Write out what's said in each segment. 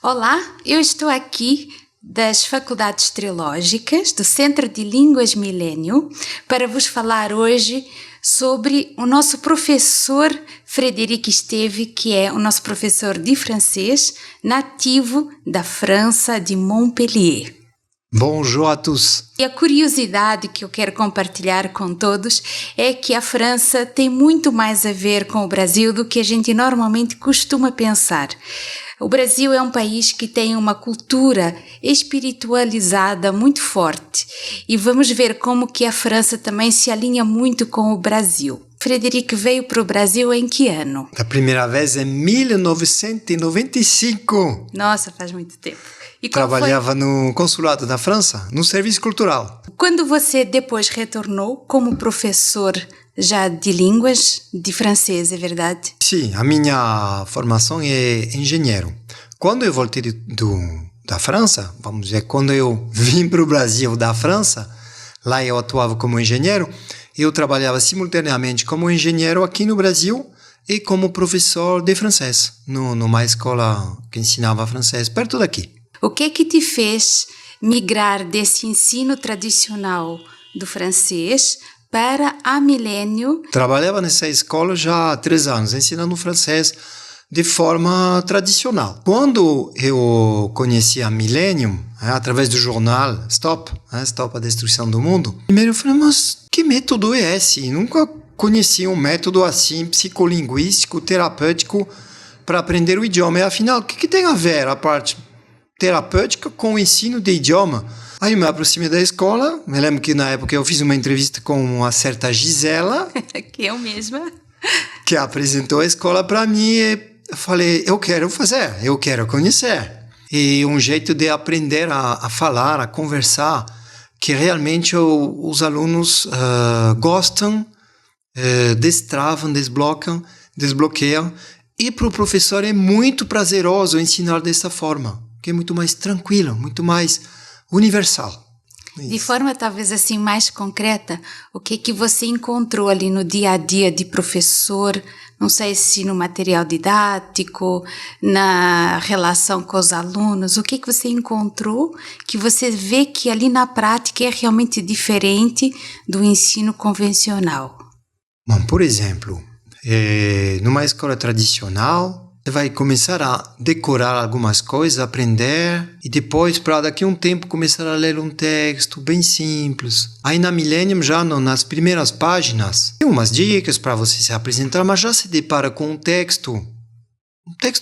Olá, eu estou aqui das Faculdades Teológicas do Centro de Línguas Milênio para vos falar hoje sobre o nosso professor Frédéric Esteve, que é o nosso professor de francês nativo da França, de Montpellier. Bonjour à tous. E a curiosidade que eu quero compartilhar com todos é que a França tem muito mais a ver com o Brasil do que a gente normalmente costuma pensar. O Brasil é um país que tem uma cultura espiritualizada muito forte e vamos ver como que a França também se alinha muito com o Brasil. Frédéric veio para o Brasil em que ano? A primeira vez em 1995. Nossa, faz muito tempo. E Trabalhava no consulado da França, no serviço cultural. Quando você depois retornou como professor já de línguas, de francês, é verdade? Sim, a minha formação é engenheiro. Quando eu voltei da França, vamos dizer, quando eu vim para o Brasil da França, lá eu atuava como engenheiro, eu trabalhava simultaneamente como engenheiro aqui no Brasil e como professor de francês, numa escola que ensinava francês perto daqui. O que te fez migrar desse ensino tradicional do francês para a Milênio? Trabalhava nessa escola já há 3 anos, ensinando francês de forma tradicional. Quando eu conheci a Millennium, através do jornal Stop, Stop a Destruição do Mundo, primeiro eu falei, mas que método é esse? Nunca conheci um método assim, psicolinguístico, terapêutico, para aprender o idioma. E afinal, o que tem a ver a parte terapêutica com o ensino de idioma? Aí eu me aproximei da escola, me lembro que na época eu fiz uma entrevista com uma certa Gisela, que eu mesma, que apresentou a escola para mim, e eu falei, eu quero conhecer. E um jeito de aprender a falar, a conversar, que realmente os alunos gostam, destravam, desbloqueiam, e para o professor é muito prazeroso ensinar dessa forma, que é muito mais tranquilo, muito mais universal. De forma talvez assim mais concreta, o que você encontrou ali no dia a dia de professor, não sei se no material didático, na relação com os alunos, o que você encontrou que você vê que ali na prática é realmente diferente do ensino convencional? Bom, por exemplo, numa escola tradicional, você vai começar a decorar algumas coisas, aprender, e depois, para daqui a um tempo, começar a ler um texto bem simples. Aí na Millennium, já nas primeiras páginas, tem umas dicas para você se apresentar, mas já se depara com um texto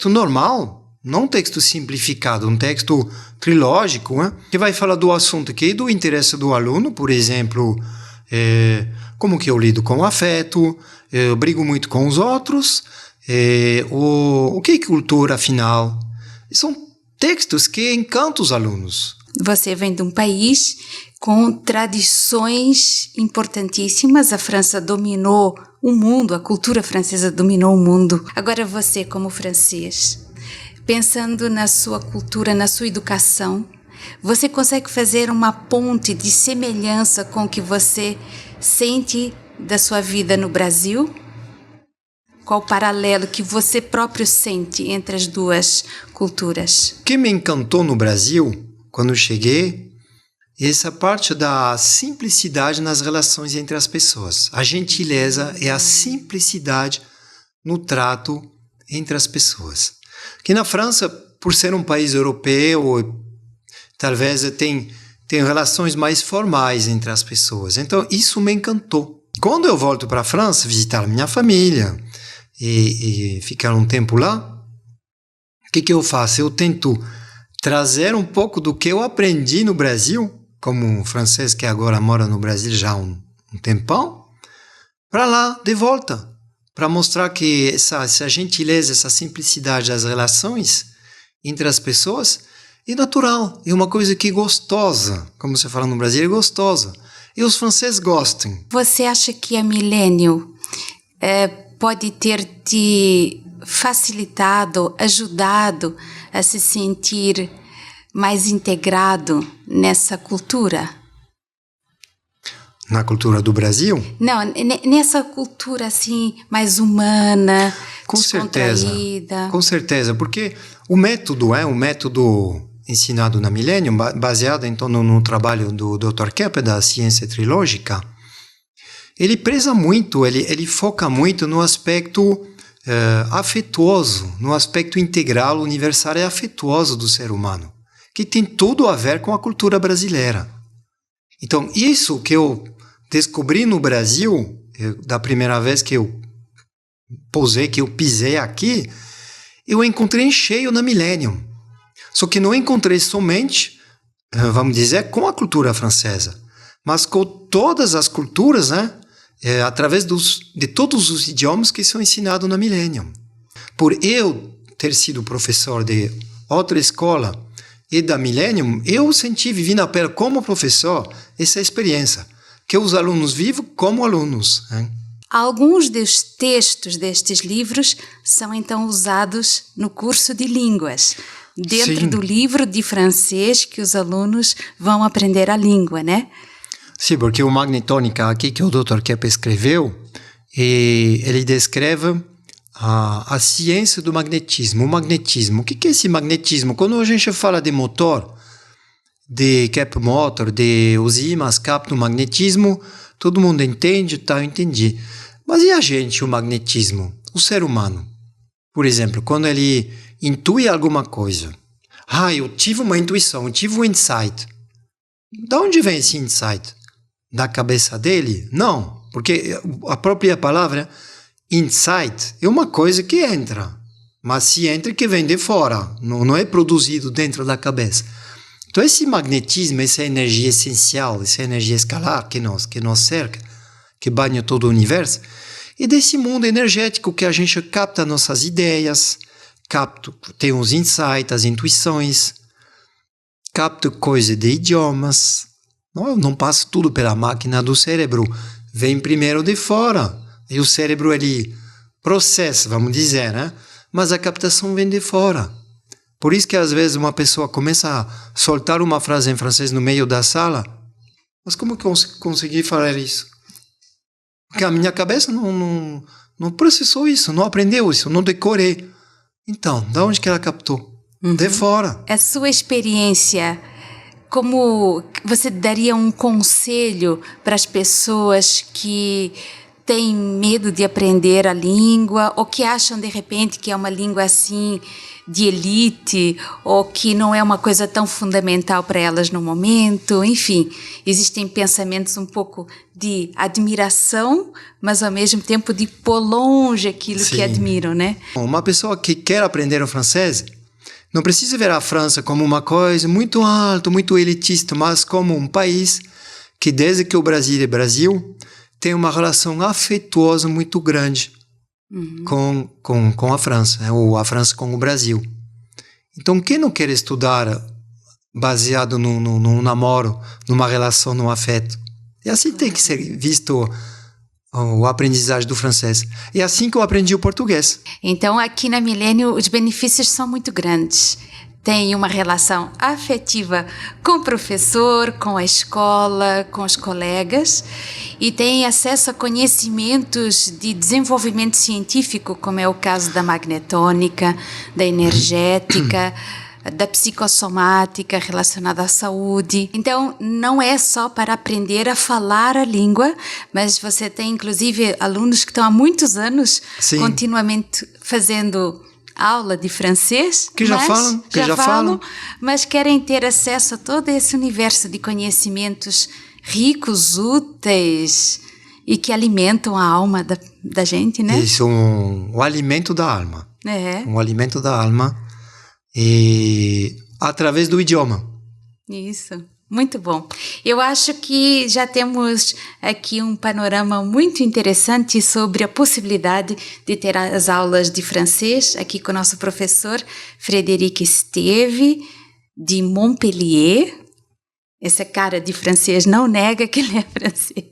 normal, não um texto simplificado, um texto trilógico, que vai falar do assunto que é do interesse do aluno, por exemplo, como que eu lido com o afeto, eu brigo muito com os outros, o que é cultura, afinal? São textos que encantam os alunos. Você vem de um país com tradições importantíssimas. A França dominou o mundo, a cultura francesa dominou o mundo. Agora você, como francês, pensando na sua cultura, na sua educação, você consegue fazer uma ponte de semelhança com o que você sente da sua vida no Brasil? Qual o paralelo que você próprio sente entre as duas culturas? O que me encantou no Brasil, quando eu cheguei, é essa parte da simplicidade nas relações entre as pessoas. A gentileza e a simplicidade no trato entre as pessoas. Que na França, por ser um país europeu, talvez tem relações mais formais entre as pessoas. Então, isso me encantou. Quando eu volto para a França, visitar a minha família e ficar um tempo lá, o que eu faço? Eu tento trazer um pouco do que eu aprendi no Brasil, como um francês que agora mora no Brasil já há um tempão, para lá, de volta, para mostrar que essa gentileza, essa simplicidade das relações entre as pessoas é natural, é uma coisa que é gostosa, como você fala no Brasil, é gostosa, e os franceses gostam. Você acha que a Milênio pode ter te facilitado, ajudado a se sentir mais integrado nessa cultura? Na cultura do Brasil? Não, nessa cultura assim, mais humana, descontraída. Com certeza, porque o método ensinado na Millennium, baseado então no trabalho do Dr. Keppe da ciência trilógica, ele preza muito, ele foca muito no aspecto afetuoso, no aspecto integral, universal e afetuoso do ser humano, que tem tudo a ver com a cultura brasileira. Então, isso que eu descobri no Brasil, da primeira vez que eu pisei aqui, eu encontrei em cheio na Millennium. Só que não encontrei somente, vamos dizer, com a cultura francesa, mas com todas as culturas, né? Através de todos os idiomas que são ensinados na Millennium. Por eu ter sido professor de outra escola e da Millennium, eu vivi na pele como professor essa experiência, que os alunos vivem como alunos. Hein? Alguns dos textos destes livros são então usados no curso de línguas, dentro do livro de francês que os alunos vão aprender a língua, né? Sim, porque o Magnetônica aqui que o Dr. Keppe escreveu, ele descreve a ciência do magnetismo. O magnetismo, o que é esse magnetismo? Quando a gente fala de motor, de Keppe Motor, de os ímãs captam o magnetismo, todo mundo entende, tá, eu entendi. Mas e a gente, o magnetismo? O ser humano, por exemplo, quando ele intui alguma coisa. Eu tive uma intuição, eu tive um insight. De onde vem esse insight? Da cabeça dele? Não, porque a própria palavra insight é uma coisa que entra, mas se entra que vem de fora, não é produzido dentro da cabeça. Então esse magnetismo, essa energia essencial, essa energia escalar que nos cerca, que banha todo o universo, é desse mundo energético que a gente capta nossas ideias, tem os insights, as intuições, capta coisa de idiomas. Não passa tudo pela máquina do cérebro, vem primeiro de fora. E o cérebro, ele processa, vamos dizer, né? Mas a captação vem de fora. Por isso que às vezes uma pessoa começa a soltar uma frase em francês no meio da sala. Mas como que eu consegui falar isso? Porque a minha cabeça não processou isso, não aprendeu isso, não decorei. Então, de onde que ela captou? De fora. A sua experiência, como você daria um conselho para as pessoas que têm medo de aprender a língua ou que acham de repente que é uma língua assim de elite ou que não é uma coisa tão fundamental para elas no momento? Enfim, existem pensamentos um pouco de admiração, mas ao mesmo tempo de pôr longe aquilo que admiram, né? Uma pessoa que quer aprender o francês não precisa ver a França como uma coisa muito alta, muito elitista, mas como um país que desde que o Brasil é Brasil tem uma relação afetuosa muito grande com a França, né? Ou a França com o Brasil. Então, quem não quer estudar baseado num namoro, numa relação, num afeto? E assim tem que ser visto o aprendizagem do francês. É assim que eu aprendi o português. Então, aqui na Millennium, os benefícios são muito grandes. Tem uma relação afetiva com o professor, com a escola, com os colegas, e tem acesso a conhecimentos de desenvolvimento científico, como é o caso da magnetônica, da energética, da psicossomática relacionada à saúde. Então, não é só para aprender a falar a língua, mas você tem, inclusive, alunos que estão há muitos anos continuamente fazendo aula de francês, que já falam, mas querem ter acesso a todo esse universo de conhecimentos ricos, úteis e que alimentam a alma da gente, né? Isso, o alimento da alma. Um alimento da alma e através do idioma. Isso. Muito bom. Eu acho que já temos aqui um panorama muito interessante sobre a possibilidade de ter as aulas de francês aqui com o nosso professor Frederic Esteve, de Montpellier. Essa cara de francês não nega que ele é francês.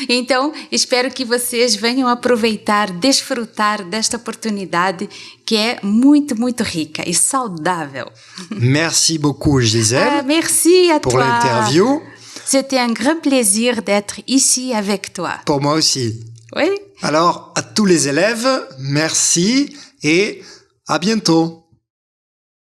Então, espero que vocês venham aproveitar, desfrutar desta oportunidade que é muito, muito rica e saudável. Merci beaucoup, Gisèle. Merci à pour toi. l'interview. C'était un grand plaisir d'être ici avec toi. Pour moi aussi. Oui. Alors, à tous les élèves, merci et à bientôt.